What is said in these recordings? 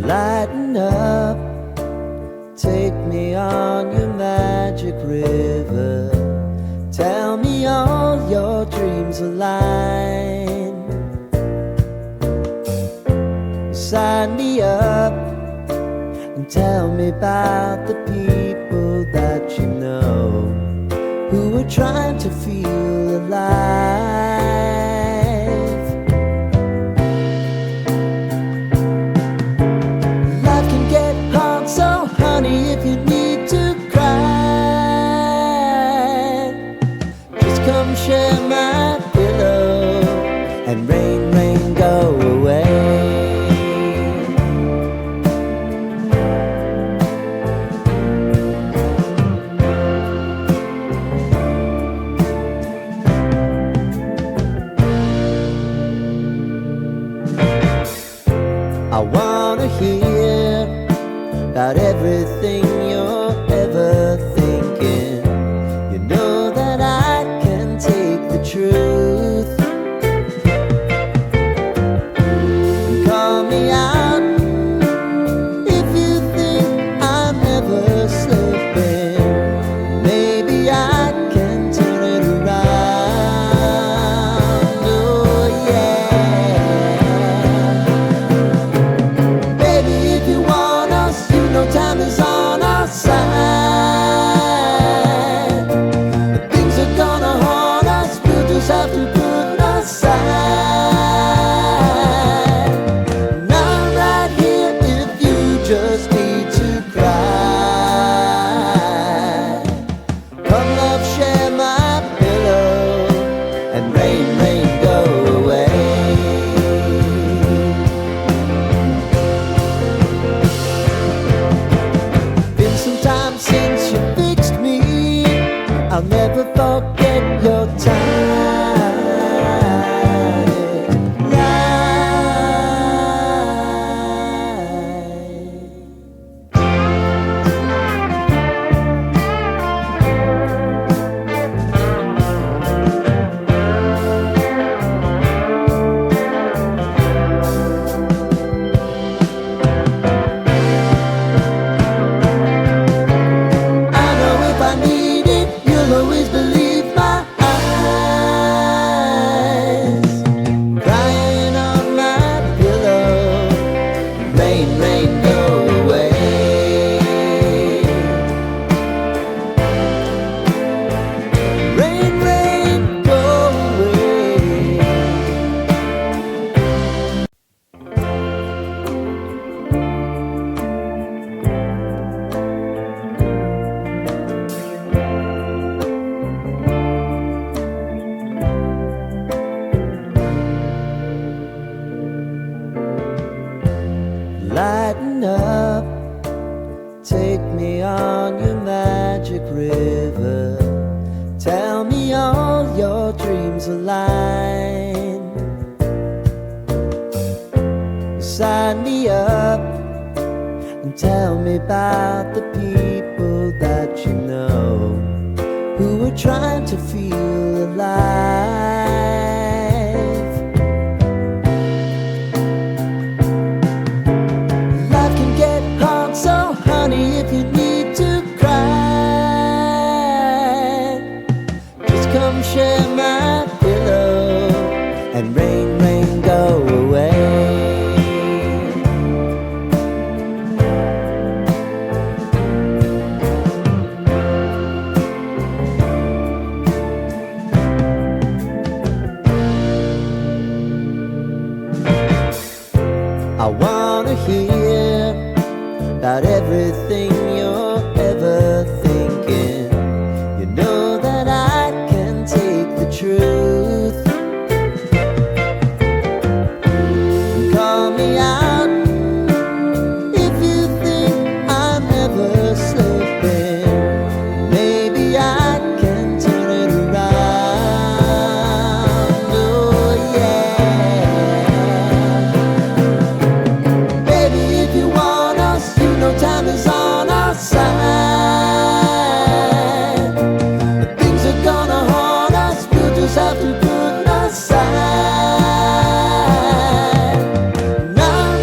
Lighten up, take me on your magic river. Tell me all your dreams align. Sign me up and tell me about the people that you know who are trying to feel alive. Life can get hard, so honey, if you need to cry, just come share my pillow and rain, rain, go away. I wanna hear about everything you're ever thinking. You know that I can take the truth. And call me out if you think I'm ever slipping. Maybe I can turn it around. Oh yeah. Time is on our side. But things are gonna haunt us. We'll just have to put aside. And I'm right here if you just need to cry. Come love, share my pillow and rain, rain, go away. Since you fixed me, I'll never forget your time. Rain, rain, go away. Rain, rain, go away. Lighten up, take me on your magic river. Tell me all your dreams align. Sign me up and tell me about the people that you know who are trying to feel alive. So honey, if you need to cry, just come share my pillow and rain, rain, go away. I wanna hear about everything you're ever thinking. You know that I can take the truth. And call me out if you think I'm ever slipping. Maybe I can turn it around. Oh yeah. Baby, if you want us, no time is on our side. But things are gonna haunt us. We'll just have to put aside. Now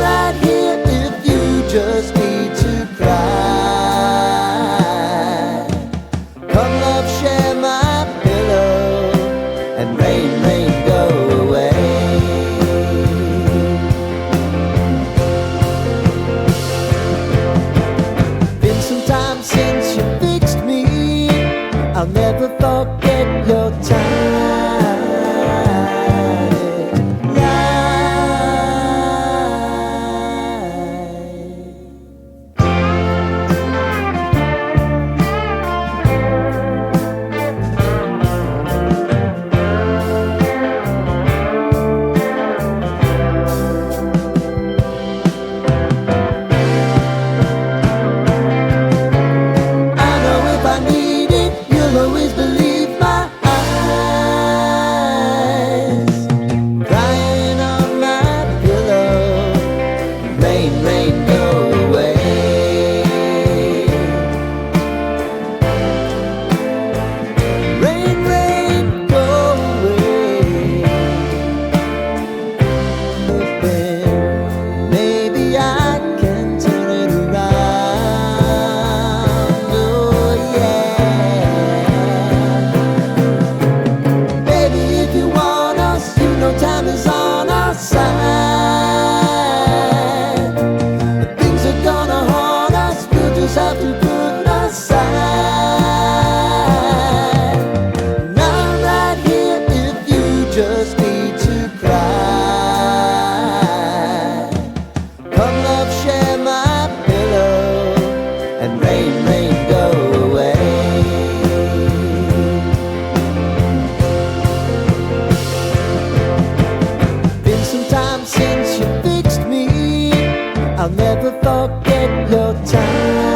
never forget your time.